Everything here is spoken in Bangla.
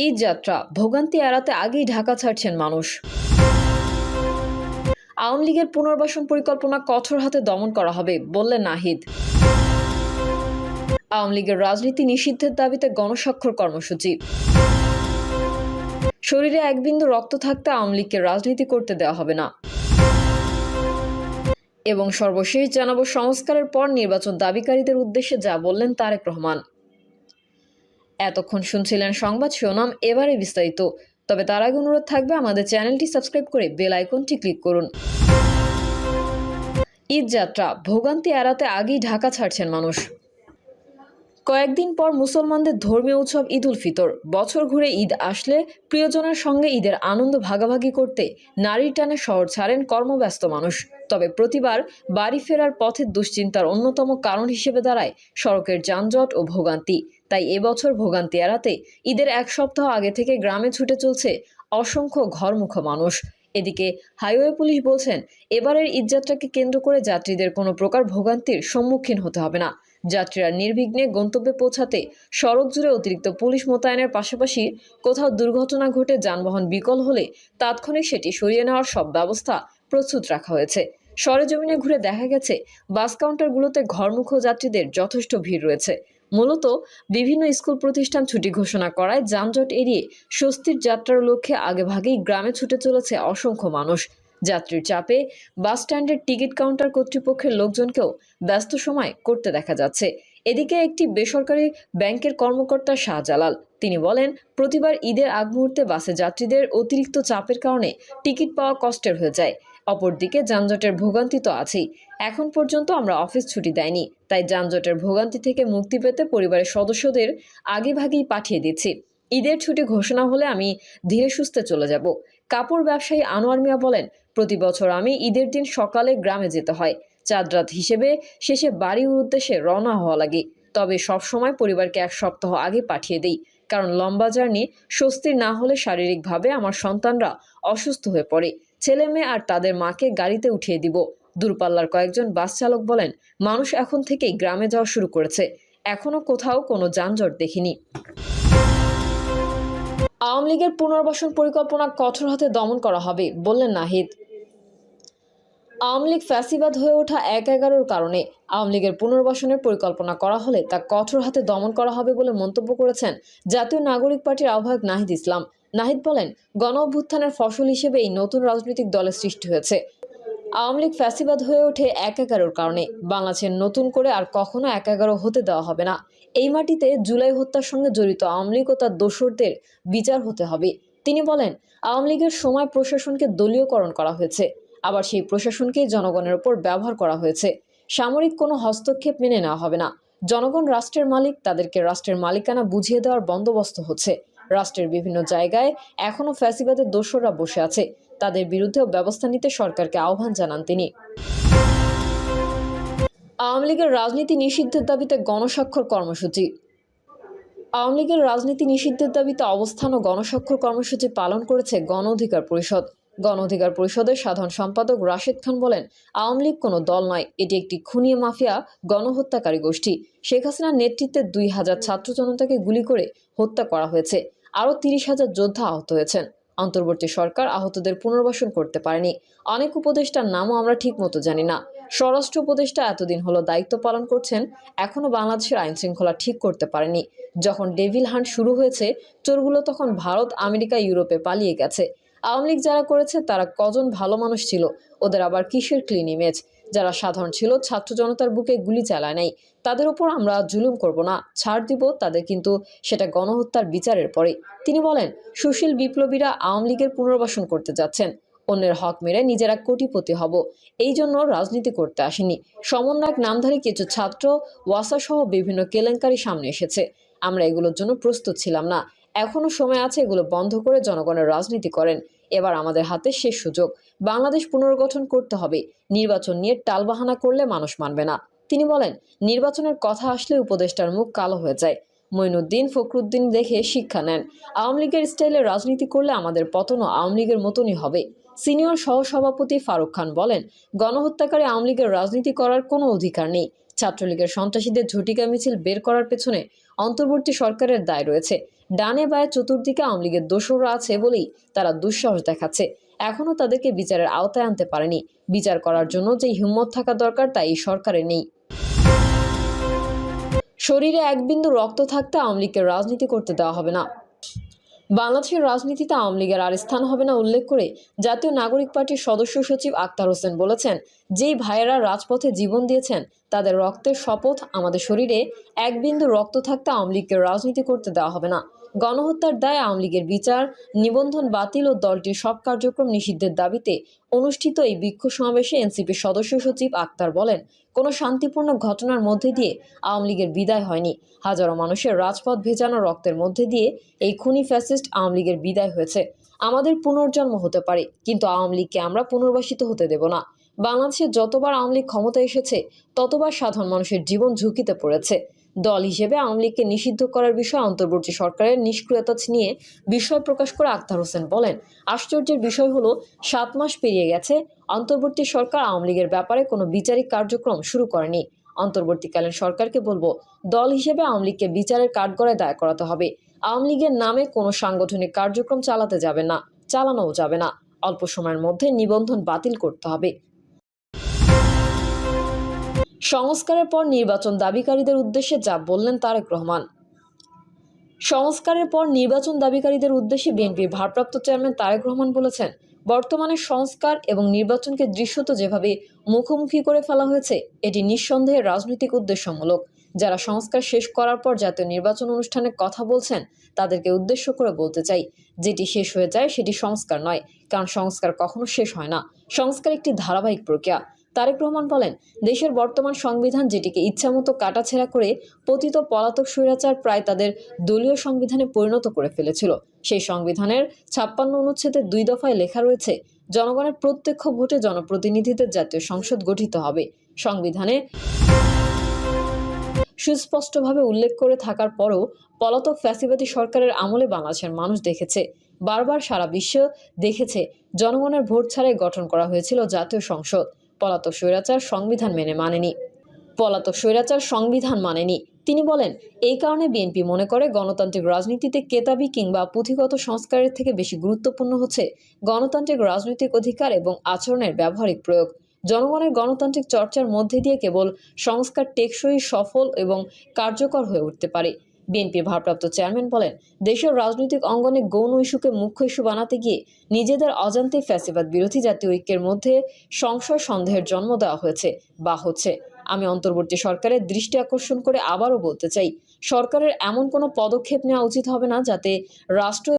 ঈদ যাত্রা ভোগান্তি এড়াতে আগেই ঢাকা ছাড়ছেন মানুষ। আওয়ামী লীগের পুনর্বাসন পরিকল্পনা কঠোর হাতে দমন করা হবে বললেন নাহিদ। আওয়ামী লীগের রাজনীতি নিষিদ্ধের দাবিতে গণস্বাক্ষর কর্মসূচি। শরীরে এক বিন্দু রক্ত থাকতে আওয়ামী লীগকে রাজনীতি করতে দেওয়া হবে না। এবং সর্বশেষ জানাবো সংস্কারের পর নির্বাচন দাবিকারীদের উদ্দেশ্যে যা বললেন তারেক রহমান। এতক্ষণ শুনছিলেন সংবাদ শিরোনাম, এবারে বিস্তারিত। তবে তার আগে অনুরোধ থাকবে আমাদের চ্যানেলটি সাবস্ক্রাইব করে বেল আইকনটি ক্লিক করুন। ঈদ যাত্রা ভোগান্তি এড়াতে আগেই ঢাকা ছাড়ছেন মানুষ। কয়েকদিন পর মুসলমানদের ধর্মীয় উৎসব ঈদ উল ফিতর। বছর ঘুরে ঈদ আসলে প্রিয়জনের সঙ্গে ঈদের আনন্দ ভাগাভাগি করতে নারীর টানে শহর ছাড়েন কর্মব্যস্ত মানুষ। তবে প্রতিবার বাড়ি ফেরার পথে দুশ্চিন্তার অন্যতম কারণ হিসেবে দাঁড়ায় সড়কের যানজট ও ভোগান্তি। তাই এবছর ভোগান্তি এড়াতে ঈদের এক সপ্তাহ আগে থেকে গ্রামে ছুটে চলছে অসংখ্য ঘরমুখো মানুষ। এদিকে হাইওয়ে পুলিশ বলছেন, এবারের ঈদযাত্রাকে কেন্দ্র করে যাত্রীদের কোনো প্রকার ভোগান্তির সম্মুখীন হতে হবে না। যাত্রীরা নির্বিঘ্নে গন্তব্যে পৌঁছাতে সড়ক জুড়ে অতিরিক্ত পুলিশ মোতায়েনের পাশাপাশি কোথাও দুর্ঘটনা ঘটে যানবাহন বিকল হলে তাৎক্ষণিক সেটি সরিয়ে নেওয়ার সব ব্যবস্থা প্রস্তুত রাখা হয়েছে। সরেজমিনে ঘুরে দেখা গেছে বাস কাউন্টারগুলোতে ঘরমুখো যাত্রীদের যথেষ্ট ভিড় রয়েছে। মূলত বিভিন্ন স্কুল প্রতিষ্ঠান ছুটি ঘোষণা করায় যানজট এড়িয়ে স্বস্তির যাত্রার লক্ষ্যে আগেভাগেই গ্রামে ছুটে চলেছে অসংখ্য মানুষ। যাত্রীর চাপে বাস স্ট্যান্ডের টিকিট কাউন্টার কর্তৃপক্ষের লোকজনকেও ব্যস্ত সময় করতে দেখা যাচ্ছে। এদিকে একটি বেসরকারি ব্যাংকের কর্মকর্তা শাহজালাল তিনি বলেন, প্রতিবার ঈদের আগ মুহূর্তে বাসে যাত্রীদের অতিরিক্ত চাপের কারণে টিকিট পাওয়া কষ্টের হয়ে যায়। অপরদিকে যানজটের ভোগান্তি তো আছেই। এখন পর্যন্ত আমরা অফিস ছুটি দেয়নি, তাই যানজটের ভোগান্তি থেকে মুক্তি পেতে পরিবারের সদস্যদের আগেভাগেই পাঠিয়ে দিচ্ছি। ঈদের ছুটি ঘোষণা হলে আমি ধীরে সুস্থে চলে যাব। কাপড় ব্যবসায়ী আনোয়ার মিয়া বলেন, প্রতি বছর আমি ঈদের দিন সকালে গ্রামে যেতে হয়। চাঁদ রাত হিসেবে শেষে বাড়ির উদ্দেশ্যে রওনা হওয়া লাগে। তবে সবসময় পরিবারকে এক সপ্তাহ আগে পাঠিয়ে দেই, কারণ লম্বা জার্নি স্বস্তির না হলে শারীরিকভাবে আমার সন্তানরা অসুস্থ হয়ে পড়ে। ছেলে মেয়ে আর তাদের মাকে গাড়িতে উঠিয়ে দিব। দূরপাল্লার কয়েকজন বাস চালক বলেন, মানুষ এখন থেকেই গ্রামে যাওয়া শুরু করেছে। এখনো কোথাও কোনো যানজট দেখিনি। আওয়ামী লীগের পুনর্বাসন পরিকল্পনা কঠোর হাতে দমন করা হবে বললেন নাহিদ। আওয়ামী লীগ ফ্যাসিবাদ হয়ে ওঠা ১/১১-র কারণে আওয়ামী লীগের পুনর্বাসনের পরিকল্পনা করা হলে তা কঠোর হাতে দমন করা হবে বলে মন্তব্য করেছেন জাতীয় নাগরিক পার্টির আহ্বায়ক নাহিদ ইসলাম। নাহিদ বলেন, গণ অভ্যুত্থানের ফসল হিসেবে এই নতুন রাজনৈতিক দলের সৃষ্টি হয়েছে। আওয়ামী লীগ ফ্যাসিবাদ হয়ে ওঠে ১/১১-র কারণে। বাংলাদেশের নতুন করে আর কখনো ১/১১ হতে দেওয়া হবে না। এই মাটিতে জুলাই হত্যার সঙ্গে জড়িত আওয়ামী লীগ ও তার দোসরদের বিচার হতে হবে। তিনি বলেন, আওয়ামী লীগের সময় প্রশাসনকে দলীয়করণ করা হয়েছে, আবার সেই প্রশাসনকেই জনগণের ওপর ব্যবহার করা হয়েছে। সামরিক কোনো হস্তক্ষেপ মেনে নেওয়া হবে না। জনগণ রাষ্ট্রের মালিক, তাদেরকে রাষ্ট্রের মালিকানা বুঝিয়ে দেওয়ার বন্দোবস্ত হচ্ছে। রাষ্ট্রের বিভিন্ন জায়গায় এখনও ফ্যাসিবাদের দোসররা বসে আছে, তাদের বিরুদ্ধেও ব্যবস্থা নিতে সরকারকে আহ্বান জানান তিনি। আওয়ামী লীগের রাজনীতি নিষিদ্ধের দাবিতে গণস্বাক্ষর কর্মসূচি। আওয়ামী লীগের রাজনীতি নিষিদ্ধের দাবিতে অবস্থান ও গণস্বাক্ষর কর্মসূচি পালন করেছে গণ অধিকার পরিষদ। গণ অধিকার পরিষদের সাধারণ সম্পাদক রাশেদ খান বলেন, আওয়ামী লীগ কোনো দল নয়, এটি একটি খুনি মাফিয়া গণহত্যাকারী গোষ্ঠী। শেখ হাসিনার নেতৃত্বে ২,০০০ ছাত্র জনতাকে গুলি করে হত্যা করা হয়েছে। আরও ৩০,০০০ যোদ্ধা আহত হয়েছেন। অন্তর্বর্তী সরকার আহতদের পুনর্বাসন করতে পারেনি। অনেক উপদেষ্টার নামও আমরা ঠিক মতো জানি না। স্বরাষ্ট্র উপদেষ্টা এতদিন হলো দায়িত্ব পালন করছেন, এখনো বাংলাদেশের আইন শৃঙ্খলা ঠিক করতে পারেনি। যখন ডেভিল হান্ট শুরু হয়েছে, চোরগুলো তখন ভারত, আমেরিকা, ইউরোপে পালিয়ে গেছে। আওয়ামী লীগ যারা করেছে তারা কজন ভালো মানুষ ছিল, ওদের আবার কিসের ক্লিন ইমেজ? যারা সাধারণ ছিল, ছাত্র জনতার বুকে গুলি চালায় নাই, তাদের উপর আমরা জুলুম করব না, ছাড় দিব তাদের, কিন্তু সেটা গণহত্যার বিচারের পরে। তিনি বলেন, সুশীল বিপ্লবীরা আওয়ামী লীগের পুনর্বাসন করতে যাচ্ছেন। অন্যের হক মেরে নিজেরা কোটিপতি হব, এই জন্য রাজনীতি করতে আসেনি। সমন্বয়ক নামধারী কিছু ছাত্র ওয়াসা সহ বিভিন্ন কেলেঙ্কারি সামনে এসেছে। আমরা এগুলোর জন্য প্রস্তুত ছিলাম না। এখনো সময় আছে, এগুলো বন্ধ করে জনগণের রাজনীতি করেন। এবার আমাদের হাতে শেষ সুযোগ। বাংলাদেশ পুনর্গঠন করতে হবে। নির্বাচন নিয়ে টালবাহানা করলে মানুষ মানবে না। তিনি বলেন, নির্বাচনের কথা আসলে উপদেষ্টার মুখ কালো হয়ে যায়। মঈনুদ্দিন, ফখরুদ্দিন দেখে শিক্ষা নেন। আওয়ামী লীগের স্টাইলে রাজনীতি করলে আমাদের পতনও আওয়ামী লীগের মতনই হবে। সিনিয়র সহসভাপতি ফারুক খান বলেন, গণহত্যাকারী আওয়ামী লীগের রাজনীতি করার কোনো অধিকার নেই। ছাত্রলীগের সন্ত্রাসীদের ঝটিকা মিছিল বের করার পেছনে অন্তর্বর্তী সরকারের দায় রয়েছে। ডানে বায়ে চতুর্দিকে আওয়ামী লীগের দোসররা আছে বলেই তারা দুঃসাহস দেখাচ্ছে। এখনো তাদেরকে বিচারের আওতায় আনতে পারেনি। বিচার করার জন্য যে হিম্মত থাকা দরকার তা এই সরকারে নেই। শরীরে এক বিন্দু রক্ত থাকতে আওয়ামী লীগকে রাজনীতি করতে দেওয়া হবে না। বাংলাদেশের রাজনীতিতে আওয়ামী লীগের আর স্থান হবে না উল্লেখ করে জাতীয় নাগরিক পার্টির সদস্য সচিব আক্তার হোসেন বলেছেন, যেই ভাইয়েরা রাজপথে জীবন দিয়েছেন তাদের রক্তের শপথ, আমাদের শরীরে এক বিন্দু রক্ত থাকতে আওয়ামী লীগকে রাজনীতি করতে দেওয়া হবে না। গণহত্যার দায়ে আওয়ামী লীগের বিচার, নিবন্ধন বাতিল ও দলটির সব কার্যক্রম নিষিদ্ধের দাবিতে অনুষ্ঠিত এই বিক্ষোভ সমাবেশে এনসিপির সদস্য সচিব আক্তার বলেন, কোনো শান্তিপূর্ণ ঘটনার মধ্যে দিয়ে আওয়ামী লীগের বিদায় হয়নি। হাজারো মানুষের রাজপথ ভেজানো রক্তের মধ্যে দিয়ে এই খুনি ফ্যাসিস্ট আওয়ামী লীগের বিদায় হয়েছে। আমাদের পুনর্জন্ম হতে পারে, কিন্তু আওয়ামী লীগকে আমরা পুনর্বাসিত হতে দেব না। বাংলাদেশে যতবার আওয়ামী লীগ ক্ষমতায় এসেছে ততবার সাধারণ মানুষের জীবন ঝুঁকিতে পড়েছে। দল হিসেবে আওয়ামী লীগকে নিষিদ্ধ করার বিষয়ে অন্তর্বর্তী সরকারের নিষ্ক্রিয়তা নিয়ে বিস্ময় প্রকাশ করে আক্তার হোসেন বলেন, আশ্চর্যের বিষয় হলো 7 মাস পেরিয়ে গেছে, অন্তর্বর্তী সরকার আওয়ামী লীগের ব্যাপারে কোনো বিচারিক কার্যক্রম শুরু করেনি। অন্তর্বর্তীকালীন সরকারকে বলবো, দল হিসেবে আওয়ামী লীগকে বিচারের কাঠগড়ায় দায় করাতে হবে। আওয়ামী লীগের নামে কোনো সাংগঠনিক কার্যক্রম চালাতে যাবে না, চালানোও যাবে না। অল্প সময়ের মধ্যে নিবন্ধন বাতিল করতে হবে। সংস্কারের পর নির্বাচন দাবিকারীদের উদ্দেশ্যে যা বললেন তারেক রহমান। সংস্কারের পর নির্বাচন দাবিকারীদের উদ্দেশ্যে বিএনপির ভারপ্রাপ্ত চেয়ারম্যান তারেক রহমান বলেছেন, বর্তমানে সংস্কার এবং নির্বাচনকে দৃশ্যত যেভাবে মুখোমুখি করে ফেলা হয়েছে এটি নিঃসন্দেহে রাজনৈতিক উদ্দেশ্যমূলক। যারা সংস্কার শেষ করার পর জাতীয় নির্বাচন অনুষ্ঠানের কথা বলছেন তাদেরকে উদ্দেশ্য করে বলতে চাই, যেটি শেষ হয়ে যায় সেটি সংস্কার নয়, কারণ সংস্কার কখনো শেষ হয় না। সংস্কার একটি ধারাবাহিক প্রক্রিয়া। তারেক রহমান বলেন, দেশের বর্তমান সংবিধান যেটিকে ইচ্ছামতো কাটাছেঁড়া করে পতিত পলাতক স্বৈরাচার প্রায় তাদের দলীয় সংবিধানে পরিণত করে ফেলেছিল। সেই সংবিধানের 56 অনুচ্ছেদের 2 দফায় লেখা রয়েছে, জনগণের প্রত্যক্ষ ভোটে জনপ্রতিনিধিদের জাতীয় সংসদ গঠিত হবে। সংবিধানে সুস্পষ্টভাবে উল্লেখ করে থাকার পরও পলাতক ফ্যাসিবাদী সরকারের আমলে বাংলাদেশের মানুষ দেখেছে, বারবার সারা বিশ্ব দেখেছে, জনগণের ভোট ছাড়াই গঠন করা হয়েছিল জাতীয় সংসদ। পলাতক স্বৈরাচার সংবিধান মানেনি। তিনি বলেন, এই কারণে বিএনপি মনে করে গণতান্ত্রিক রাজনীতিতে কেতাবি কিংবা পুঁথিগত সংস্কারের থেকে বেশি গুরুত্বপূর্ণ হচ্ছে গণতান্ত্রিক রাজনৈতিক অধিকার এবং আচরণের ব্যবহারিক প্রয়োগ। জনগণের গণতান্ত্রিক চর্চার মধ্যে দিয়ে কেবল সংস্কার টেকসই, সফল এবং কার্যকর হয়ে উঠতে পারে। বিএনপির ভারপ্রাপ্ত চেয়ারম্যান বলেন, দেশের রাজনৈতিক অঙ্গনে গৌণ ইস্যুকে মুখ্য ইস্যু বানাতে গিয়ে নিজেদের অজান্তে ফ্যাসিবাদ বিরোধী জাতীয় ঐক্যের মধ্যে সংশয় সন্দেহের জন্ম দেওয়া হয়েছে বা হচ্ছে। আমি অন্তর্বর্তী সরকারের দৃষ্টি আকর্ষণ করে আবারও বলতে চাই, সরকারের এমন কোনো পদক্ষেপ নেওয়া উচিত হবে না যাতে রাষ্ট্র